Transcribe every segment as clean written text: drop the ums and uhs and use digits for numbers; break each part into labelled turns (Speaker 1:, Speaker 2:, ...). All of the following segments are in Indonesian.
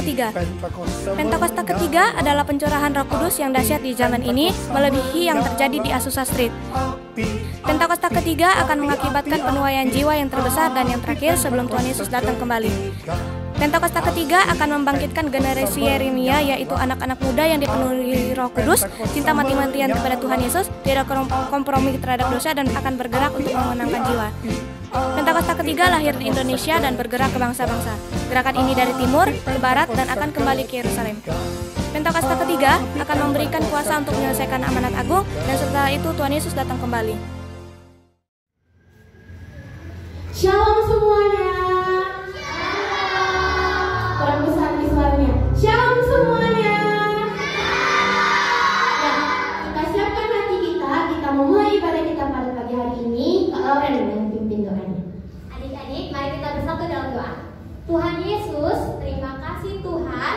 Speaker 1: ketiga. Pentakosta ketiga adalah pencurahan Roh Kudus yang dahsyat di zaman ini, melebihi yang terjadi di Azusa Street. Pentakosta ketiga akan mengakibatkan penuaian jiwa yang terbesar dan yang terakhir sebelum Tuhan Yesus datang kembali. Pentakosta ketiga akan membangkitkan generasi Yeremia, yaitu anak-anak muda yang dipenuhi Roh Kudus, cinta mati-matian kepada Tuhan Yesus, tidak kompromi terhadap dosa, dan akan bergerak untuk memenangkan jiwa. Pentakosta ketiga lahir di Indonesia dan bergerak ke bangsa-bangsa. Gerakan ini dari timur ke barat dan akan kembali ke Yerusalem. Pentakosta ketiga akan memberikan kuasa untuk menyelesaikan amanat agung, dan setelah itu Tuhan Yesus datang kembali.
Speaker 2: Shalom semuanya. Kurang besar di suaranya. Shalom semuanya. Ya, kita siapkan hati kita memulai ibadah kita pada pagi hari ini. Kak Lauren yang pimpin doanya.
Speaker 3: Adik-adik, mari kita bersatu dalam doa. Tuhan Yesus, terima kasih Tuhan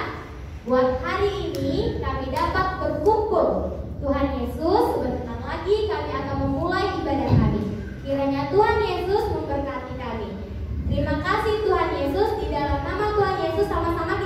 Speaker 3: buat hari ini kami dapat berkumpul. Tuhan Yesus, sebentar lagi kami akan memulai ibadah kami. Kiranya Tuhan Yesus memberkati kami. Terima kasih Tuhan Yesus, di dalam nama Tuhan Yesus sama-sama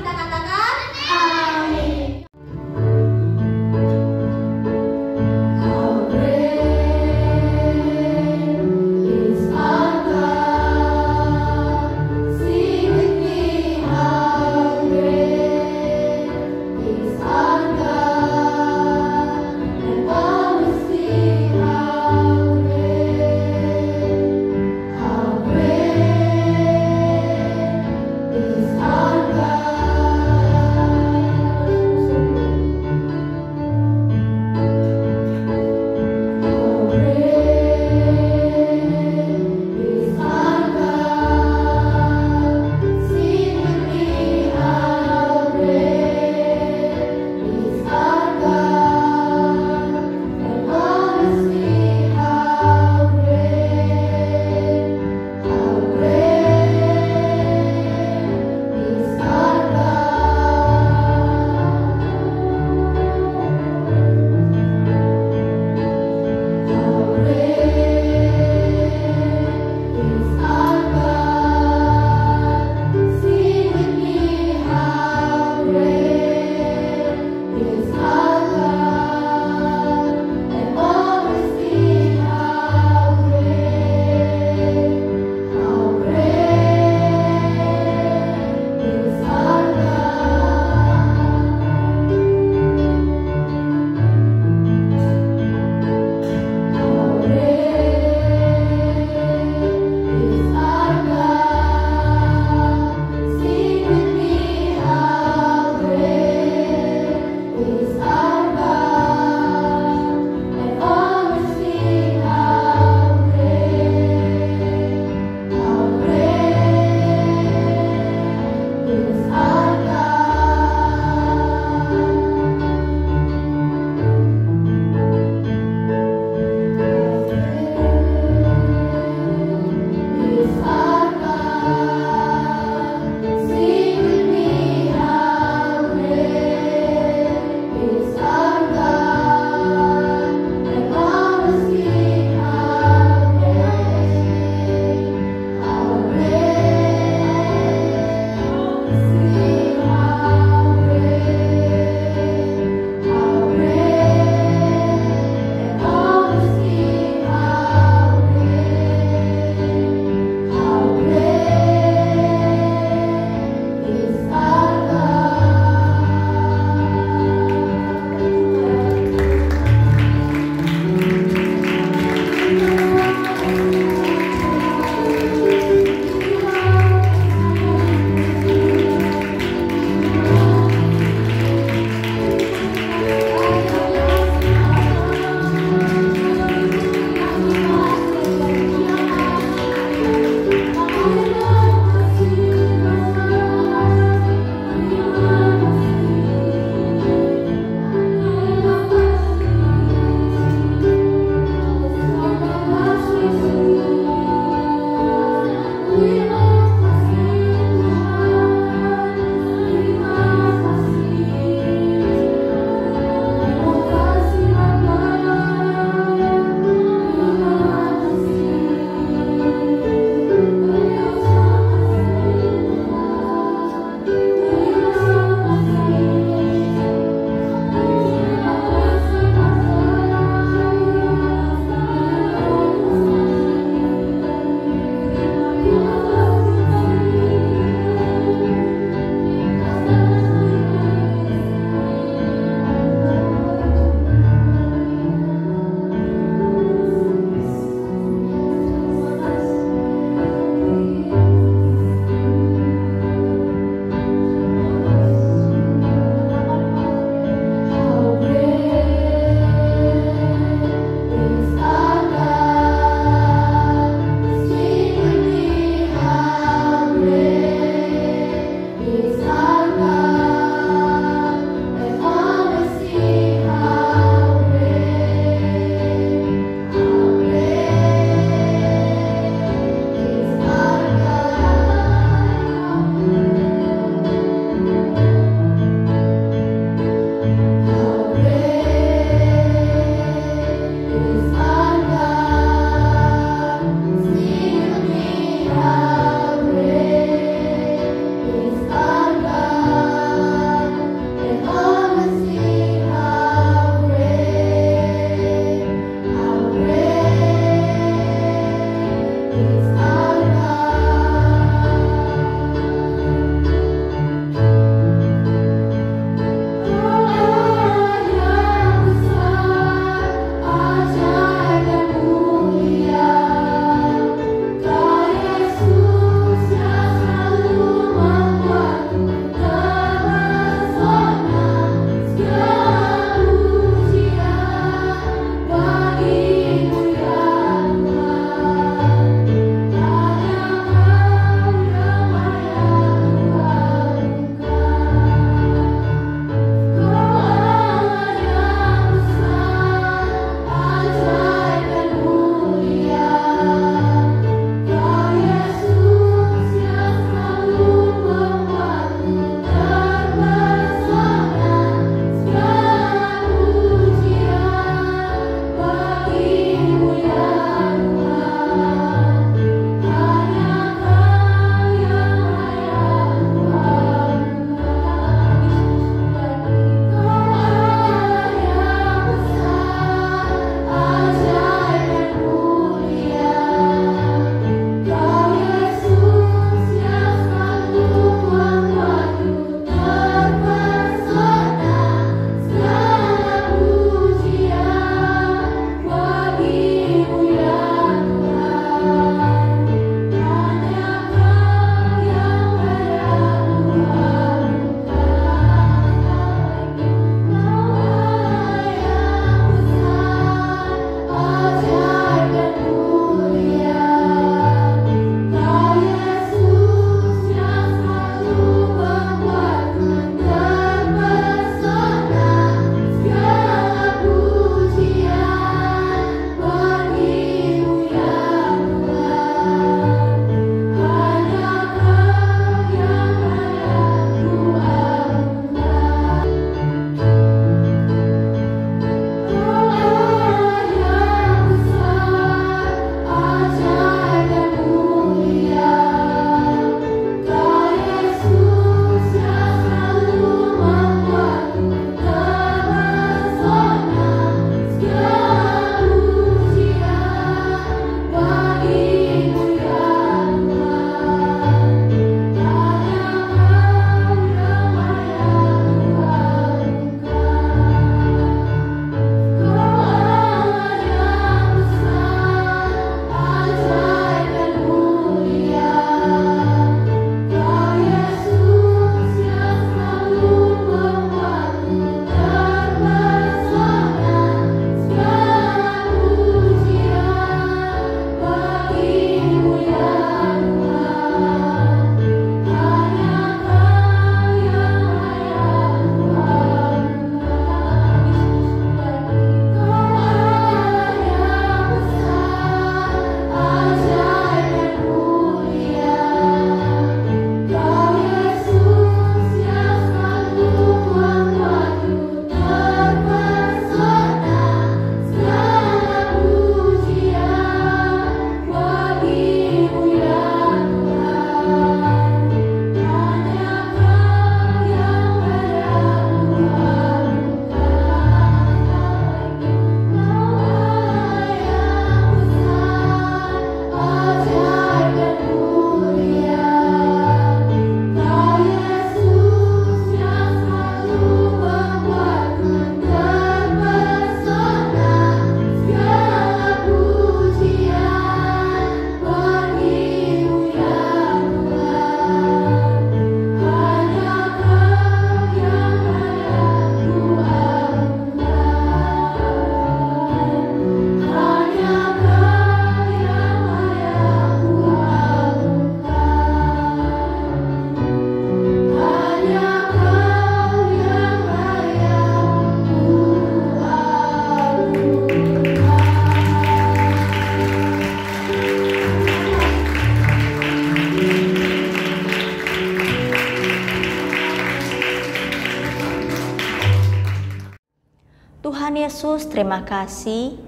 Speaker 4: Yesus, terima kasih.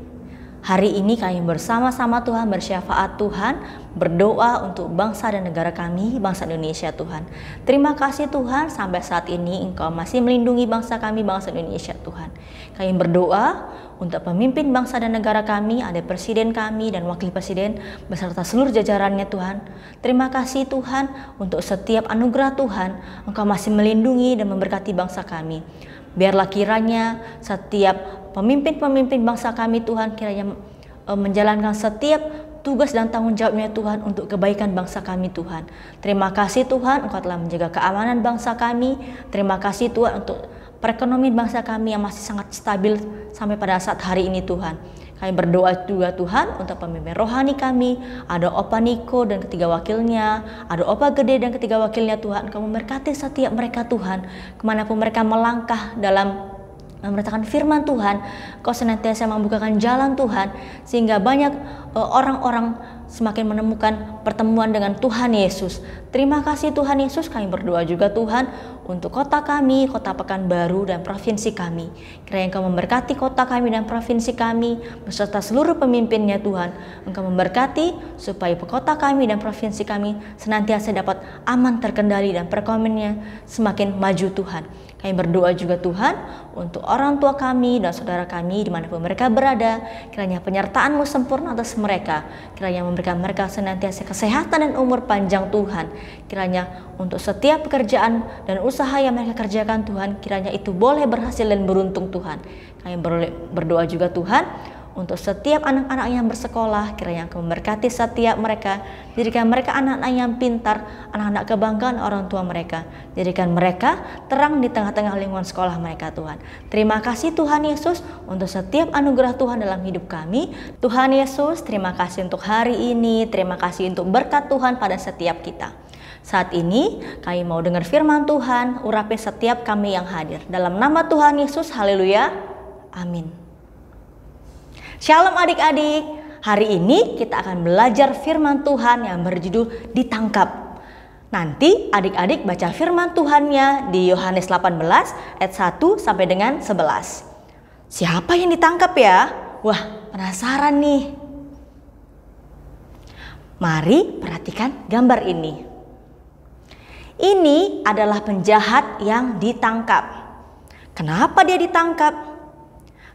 Speaker 4: Hari ini kami bersama-sama Tuhan bersyafaat Tuhan, berdoa untuk bangsa dan negara kami, bangsa Indonesia Tuhan. Terima kasih Tuhan, sampai saat ini Engkau masih melindungi bangsa kami, bangsa Indonesia Tuhan. Kami berdoa untuk pemimpin bangsa dan negara kami, ada presiden kami dan wakil presiden beserta seluruh jajarannya Tuhan. Terima kasih Tuhan untuk setiap anugerah Tuhan, Engkau masih melindungi dan memberkati bangsa kami. Biarlah kiranya setiap pemimpin-pemimpin bangsa kami Tuhan kiranya menjalankan setiap tugas dan tanggung jawabnya Tuhan untuk kebaikan bangsa kami Tuhan. Terima kasih Tuhan, Engkau telah menjaga keamanan bangsa kami. Terima kasih Tuhan untuk perekonomian bangsa kami yang masih sangat stabil sampai pada saat hari ini Tuhan. Kami berdoa juga Tuhan untuk pemimpin rohani kami, ada Opa Niko dan ketiga wakilnya, ada Opa Gede dan ketiga wakilnya Tuhan. Engkau memberkati setiap mereka Tuhan, kemanapun mereka melangkah dalam memberitakan firman Tuhan, Kau senantiasa membukakan jalan Tuhan, sehingga banyak orang-orang semakin menemukan pertemuan dengan Tuhan Yesus. Terima kasih Tuhan Yesus, kami berdoa juga Tuhan untuk kota kami, kota Pekanbaru dan provinsi kami. Kiranya Engkau memberkati kota kami dan provinsi kami beserta seluruh pemimpinnya Tuhan. Engkau memberkati supaya kota kami dan provinsi kami senantiasa dapat aman terkendali dan perekonomiannya semakin maju Tuhan. Kami berdoa juga Tuhan untuk orang tua kami dan saudara kami dimanapun mereka berada. Kiranya penyertaan-Mu sempurna atas mereka. Kiranya memberikan mereka senantiasa kesehatan dan umur panjang Tuhan. Kiranya untuk setiap pekerjaan dan usaha yang mereka kerjakan Tuhan, kiranya itu boleh berhasil dan beruntung Tuhan. Kami berdoa juga Tuhan untuk setiap anak-anak yang bersekolah, kiranya Engkau memberkati setiap mereka. Jadikan mereka anak-anak yang pintar, anak-anak kebanggaan orang tua mereka. Jadikan mereka terang di tengah-tengah lingkungan sekolah mereka Tuhan. Terima kasih Tuhan Yesus untuk setiap anugerah Tuhan dalam hidup kami. Tuhan Yesus, terima kasih untuk hari ini. Terima kasih untuk berkat Tuhan pada setiap kita. Saat ini kami mau dengar firman Tuhan, urapi setiap kami yang hadir. Dalam nama Tuhan Yesus, haleluya, amin. Shalom adik-adik, hari ini kita akan belajar firman Tuhan yang berjudul ditangkap. Nanti adik-adik baca firman Tuhannya di Yohanes 18 ayat 1 sampai dengan 11. Siapa yang ditangkap ya? Wah, penasaran nih. Mari perhatikan gambar ini. Ini adalah penjahat yang ditangkap. Kenapa dia ditangkap?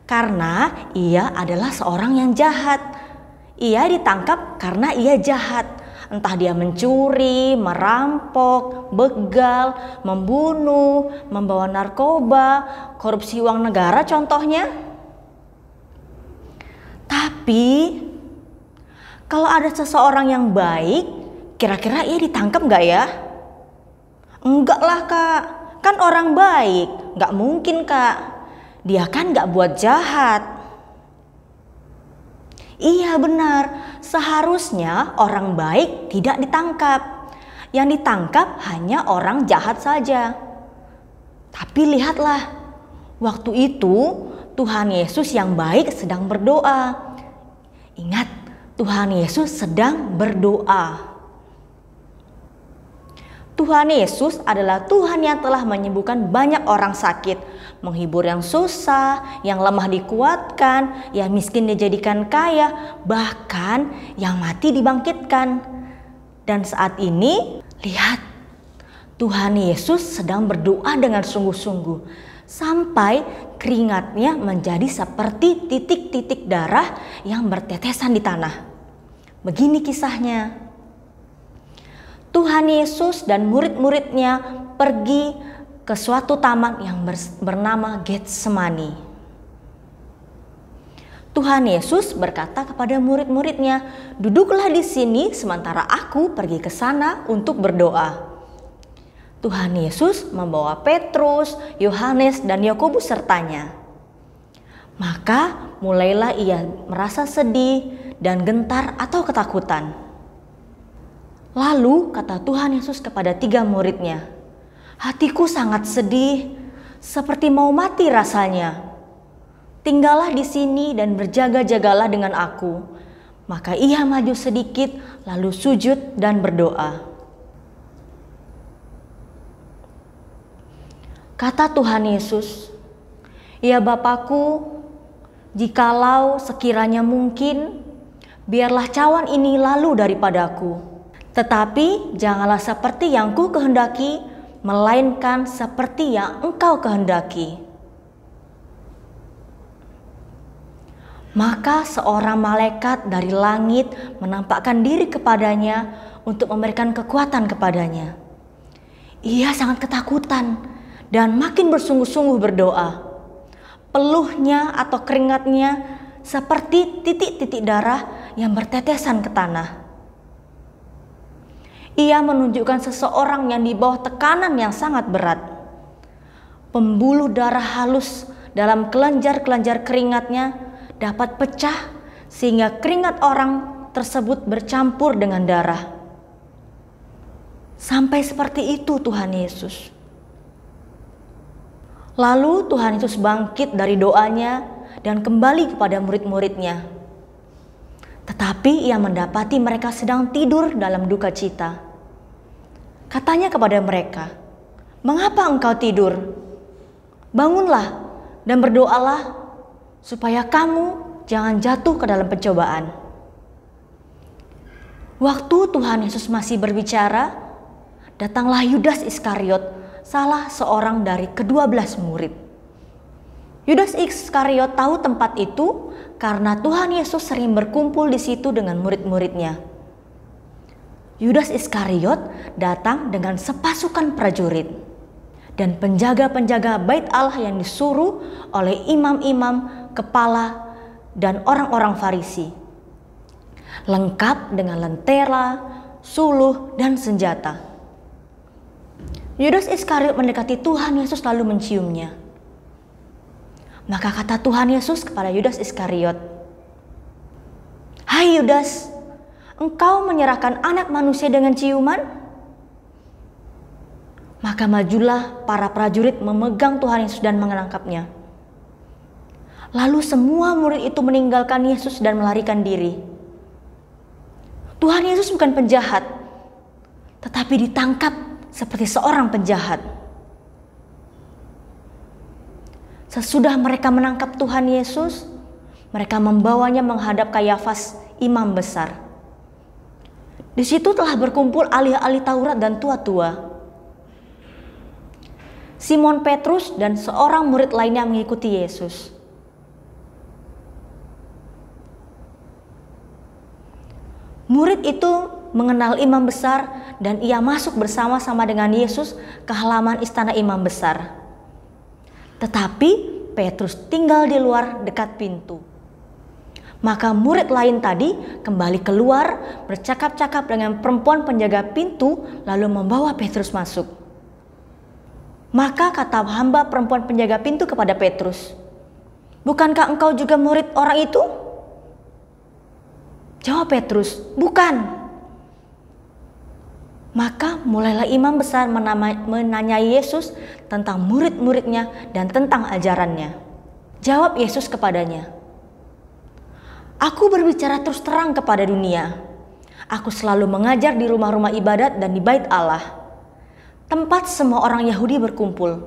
Speaker 4: Karena ia adalah seorang yang jahat. Ia ditangkap karena ia jahat. Entah dia mencuri, merampok, begal, membunuh, membawa narkoba, korupsi uang negara contohnya. Tapi kalau ada seseorang yang baik, kira-kira ia ditangkap gak ya? Enggak lah kak, kan orang baik, gak mungkin kak. Dia kan gak buat jahat. Iya benar, seharusnya orang baik tidak ditangkap. Yang ditangkap hanya orang jahat saja. Tapi lihatlah, waktu itu Tuhan Yesus yang baik sedang berdoa. Ingat, Tuhan Yesus sedang berdoa. Tuhan Yesus adalah Tuhan yang telah menyembuhkan banyak orang sakit, menghibur yang susah, yang lemah dikuatkan, yang miskin dijadikan kaya, bahkan yang mati dibangkitkan. Dan saat ini, lihat, Tuhan Yesus sedang berdoa dengan sungguh-sungguh, sampai keringatnya menjadi seperti titik-titik darah yang bertetesan di tanah. Begini kisahnya. Tuhan Yesus dan murid-muridnya pergi ke suatu taman yang bernama Getsemani. Tuhan Yesus berkata kepada murid-muridnya, "Duduklah di sini sementara aku pergi ke sana untuk berdoa." Tuhan Yesus membawa Petrus, Yohanes, dan Yakobus sertanya. Maka mulailah ia merasa sedih dan gentar atau ketakutan. Lalu kata Tuhan Yesus kepada 3 muridnya, "Hatiku sangat sedih, seperti mau mati rasanya. Tinggallah di sini dan berjaga-jagalah dengan aku." Maka ia maju sedikit, lalu sujud dan berdoa. Kata Tuhan Yesus, "Ya Bapakku, Jikalau sekiranya mungkin, biarlah cawan ini lalu daripadaku. Tetapi janganlah seperti yang ku kehendaki, melainkan seperti yang engkau kehendaki. Maka seorang malaikat dari langit menampakkan diri kepadanya untuk memberikan kekuatan kepadanya. Ia sangat ketakutan dan makin bersungguh-sungguh berdoa. Peluhnya atau keringatnya seperti titik-titik darah yang bertetesan ke tanah. Ia menunjukkan seseorang yang di bawah tekanan yang sangat berat. Pembuluh darah halus dalam kelenjar-kelenjar keringatnya dapat pecah sehingga keringat orang tersebut bercampur dengan darah. Sampai seperti itu Tuhan Yesus. Lalu Tuhan Yesus bangkit dari doanya dan kembali kepada murid-muridnya. Tetapi ia mendapati mereka sedang tidur dalam duka cita. Katanya kepada mereka, "Mengapa engkau tidur? Bangunlah dan berdoalah supaya kamu jangan jatuh ke dalam pencobaan." Waktu Tuhan Yesus masih berbicara, datanglah Yudas Iskariot, salah seorang dari ke-12 murid. Yudas Iskariot tahu tempat itu karena Tuhan Yesus sering berkumpul di situ dengan murid-muridnya. Yudas Iskariot datang dengan sepasukan prajurit dan penjaga-penjaga bait Allah yang disuruh oleh imam-imam, kepala, dan orang-orang Farisi, lengkap dengan lentera, suluh, dan senjata. Yudas Iskariot mendekati Tuhan Yesus lalu menciumnya. Maka kata Tuhan Yesus kepada Yudas Iskariot, "Hai Yudas, engkau menyerahkan anak manusia dengan ciuman?" Maka majulah para prajurit memegang Tuhan Yesus dan menangkapnya. Lalu semua murid itu meninggalkan Yesus dan melarikan diri. Tuhan Yesus bukan penjahat, tetapi ditangkap seperti seorang penjahat. Sesudah mereka menangkap Tuhan Yesus, mereka membawanya menghadap Kayafas, imam besar. Di situ telah berkumpul ahli-ahli Taurat dan tua-tua. Simon Petrus dan seorang murid lainnya mengikuti Yesus. Murid itu mengenal imam besar dan ia masuk bersama-sama dengan Yesus ke halaman istana imam besar. Tetapi Petrus tinggal di luar dekat pintu. Maka murid lain tadi kembali keluar bercakap-cakap dengan perempuan penjaga pintu lalu membawa Petrus masuk. Maka kata hamba perempuan penjaga pintu kepada Petrus, "Bukankah engkau juga murid orang itu?" Jawab Petrus, "Bukan." Maka mulailah imam besar menanyai Yesus tentang murid-muridnya dan tentang ajarannya. Jawab Yesus kepadanya, "Aku berbicara terus terang kepada dunia. Aku selalu mengajar di rumah-rumah ibadat dan di bait Allah, tempat semua orang Yahudi berkumpul.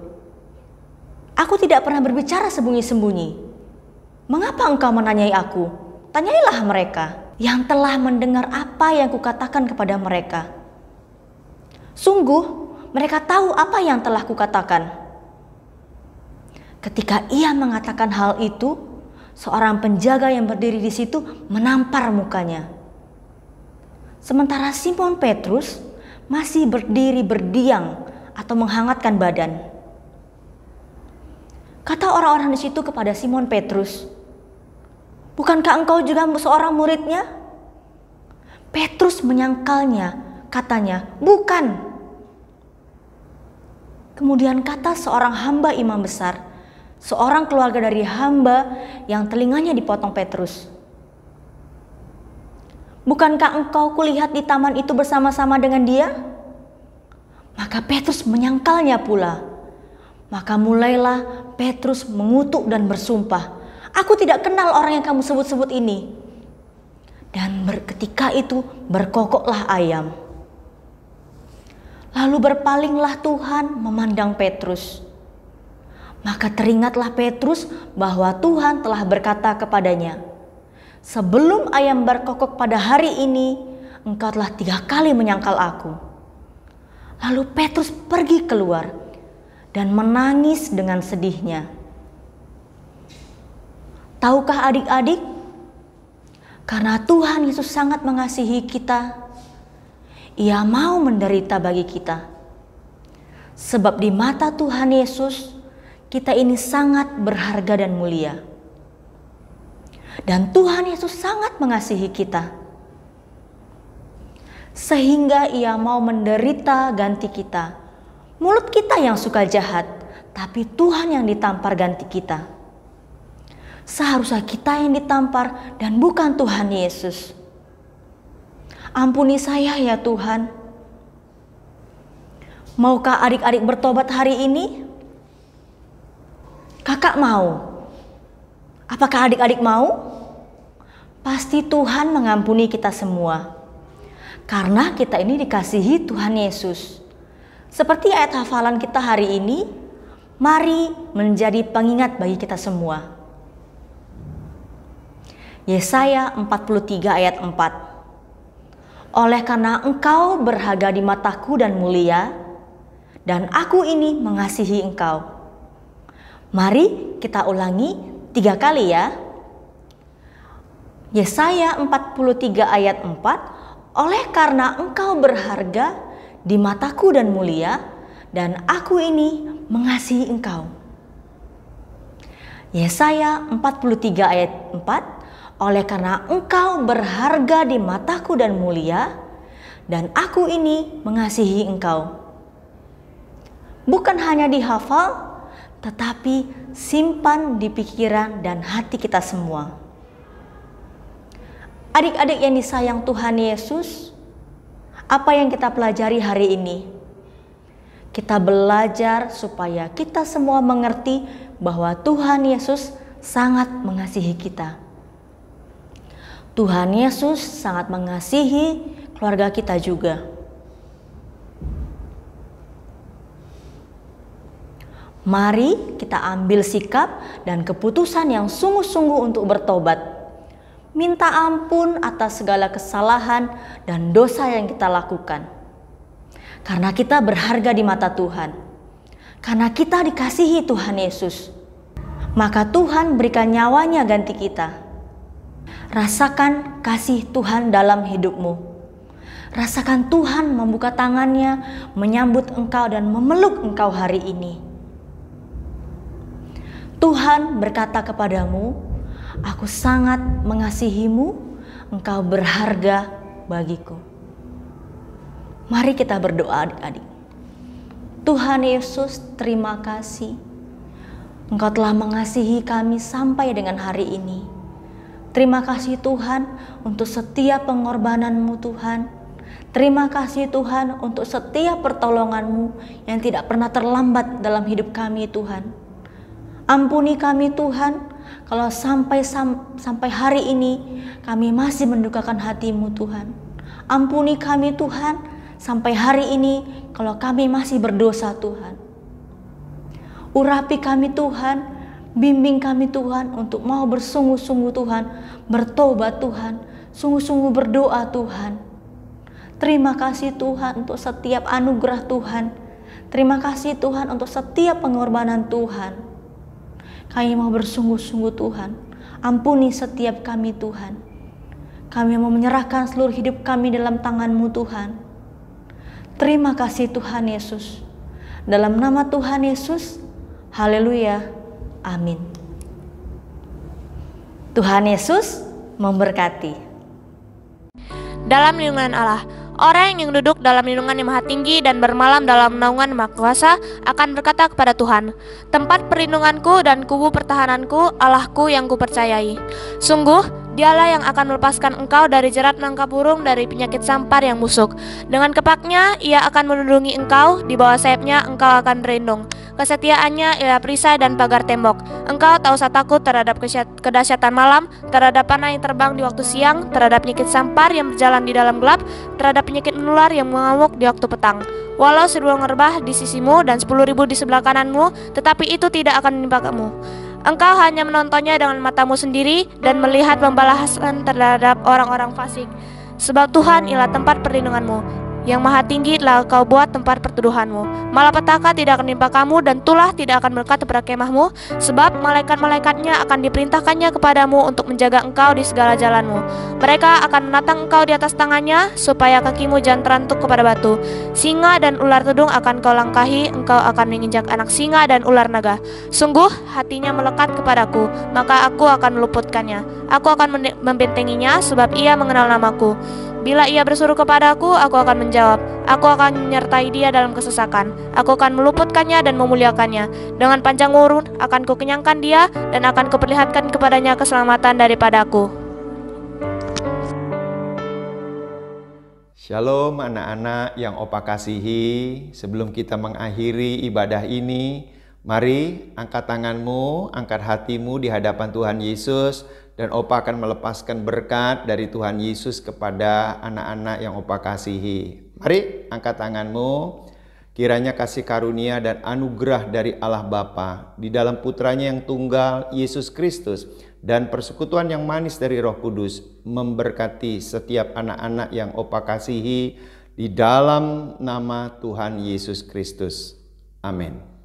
Speaker 4: Aku tidak pernah berbicara sembunyi-sembunyi. Mengapa engkau menanyai aku? Tanyailah mereka yang telah mendengar apa yang kukatakan kepada mereka. Sungguh mereka tahu apa yang telah kukatakan." Ketika ia mengatakan hal itu, seorang penjaga yang berdiri di situ menampar mukanya. Sementara Simon Petrus masih berdiri berdiam atau menghangatkan badan. Kata orang-orang di situ kepada Simon Petrus, "Bukankah engkau juga seorang muridnya?" Petrus menyangkalnya, katanya, "Bukan." Kemudian kata seorang hamba imam besar, seorang keluarga dari hamba yang telinganya dipotong Petrus, "Bukankah engkau kulihat di taman itu bersama-sama dengan dia?" Maka Petrus menyangkalnya pula. Maka mulailah Petrus mengutuk dan bersumpah, "Aku tidak kenal orang yang kamu sebut-sebut ini." Dan ketika itu berkokoklah ayam. Lalu berpalinglah Tuhan memandang Petrus. Maka teringatlah Petrus bahwa Tuhan telah berkata kepadanya, "Sebelum ayam berkokok pada hari ini, engkau telah 3 kali menyangkal aku." Lalu Petrus pergi keluar dan menangis dengan sedihnya. Tahukah adik-adik, karena Tuhan Yesus sangat mengasihi kita, Ia mau menderita bagi kita. Sebab di mata Tuhan Yesus, kita ini sangat berharga dan mulia. Dan Tuhan Yesus sangat mengasihi kita, sehingga Ia mau menderita ganti kita. Mulut kita yang suka jahat, tapi Tuhan yang ditampar ganti kita. Seharusnya kita yang ditampar dan bukan Tuhan Yesus. Ampuni saya ya Tuhan. Maukah adik-adik bertobat hari ini? Kakak mau. Apakah adik-adik mau? Pasti Tuhan mengampuni kita semua. Karena kita ini dikasihi Tuhan Yesus. Seperti ayat hafalan kita hari ini, mari menjadi pengingat bagi kita semua. Yesaya 43 ayat 4. Oleh karena engkau berharga di mataku dan mulia, dan aku ini mengasihi engkau. Mari kita ulangi 3 kali ya. Yesaya 43 ayat 4. Oleh karena engkau berharga di mataku dan mulia, dan aku ini mengasihi engkau. Yesaya 43 ayat 4. Oleh karena engkau berharga di mataku dan mulia, dan aku ini mengasihi engkau. Bukan hanya dihafal, tetapi simpan di pikiran dan hati kita semua. Adik-adik yang disayang Tuhan Yesus, apa yang kita pelajari hari ini? Kita belajar supaya kita semua mengerti bahwa Tuhan Yesus sangat mengasihi kita. Tuhan Yesus sangat mengasihi keluarga kita juga. Mari kita ambil sikap dan keputusan yang sungguh-sungguh untuk bertobat. Minta ampun atas segala kesalahan dan dosa yang kita lakukan. Karena kita berharga di mata Tuhan. Karena kita dikasihi Tuhan Yesus. Maka Tuhan berikan nyawanya ganti kita. Rasakan kasih Tuhan dalam hidupmu. Rasakan Tuhan membuka tangannya, menyambut engkau dan memeluk engkau hari ini. Tuhan berkata kepadamu, aku sangat mengasihimu, engkau berharga bagiku. Mari kita berdoa adik-adik. Tuhan Yesus, terima kasih. Engkau telah mengasihi kami sampai dengan hari ini. Terima kasih Tuhan untuk setiap pengorbananmu Tuhan. Terima kasih Tuhan untuk setiap pertolonganmu yang tidak pernah terlambat dalam hidup kami Tuhan. Ampuni kami Tuhan, kalau sampai hari ini kami masih mendukakan hati-Mu Tuhan. Ampuni kami Tuhan, sampai hari ini kalau kami masih berdosa Tuhan. Urapi kami Tuhan, bimbing kami Tuhan untuk mau bersungguh-sungguh Tuhan, bertobat Tuhan, sungguh-sungguh berdoa Tuhan. Terima kasih Tuhan untuk setiap anugerah Tuhan. Terima kasih Tuhan untuk setiap pengorbanan Tuhan. Kami mau bersungguh-sungguh Tuhan. Ampuni setiap kami Tuhan. Kami mau menyerahkan seluruh hidup kami dalam tangan-Mu Tuhan. Terima kasih Tuhan Yesus. Dalam nama Tuhan Yesus, haleluya, amin. Tuhan Yesus memberkati.
Speaker 1: Dalam lindungan Allah, orang yang duduk dalam lindungan yang maha tinggi dan bermalam dalam naungan maha kuasa akan berkata kepada Tuhan, tempat perlindunganku dan kubu pertahananku, Allahku yang kupercayai. Sungguh, Dialah yang akan melepaskan engkau dari jerat nangka burung, dari penyakit sampar yang busuk. Dengan kepaknya ia akan melindungi engkau, di bawah sayapnya engkau akan berlindung. Kesetiaannya ialah perisai dan pagar tembok. Engkau tak usah takut terhadap kedahsyatan malam, terhadap panah yang terbang di waktu siang, terhadap penyakit sampar yang berjalan di dalam gelap, terhadap penyakit menular yang mengamuk di waktu petang. Walau 1000 ngerbah di sisimu dan 10.000 di sebelah kananmu, tetapi itu tidak akan menimpa kamu. Engkau hanya menontonnya dengan matamu sendiri dan melihat pembalasan terhadap orang-orang fasik. Sebab Tuhan ialah tempat perlindunganmu. Yang maha tinggi telah kau buat tempat perteduhanmu. Malapetaka tidak akan menimpa kamu dan tulah tidak akan melekat kepada kemahmu, sebab malaikat-malaikatnya akan diperintahkannya kepadamu untuk menjaga engkau di segala jalanmu. Mereka akan menatang engkau di atas tangannya, supaya kakimu jangan terantuk kepada batu. Singa dan ular tudung akan kau langkahi, engkau akan menginjak anak singa dan ular naga. Sungguh hatinya melekat kepadaku, maka aku akan meluputkannya. Aku akan membentenginya, sebab ia mengenal namaku. Bila ia berseru kepadaku, aku akan menjawab. Aku akan menyertai dia dalam kesesakan. Aku akan meluputkannya dan memuliakannya. Dengan panjang umur akan kukenyangkan dia, dan akan kuperlihatkan kepadanya keselamatan daripadaku.
Speaker 5: Shalom anak-anak yang Opa kasihi. Sebelum kita mengakhiri ibadah ini, mari angkat tanganmu, angkat hatimu di hadapan Tuhan Yesus. Dan Opa akan melepaskan berkat dari Tuhan Yesus kepada anak-anak yang Opa kasihi. Mari angkat tanganmu. Kiranya kasih karunia dan anugerah dari Allah Bapa di dalam putranya yang tunggal Yesus Kristus dan persekutuan yang manis dari Roh Kudus memberkati setiap anak-anak yang Opa kasihi di dalam nama Tuhan Yesus Kristus. Amin.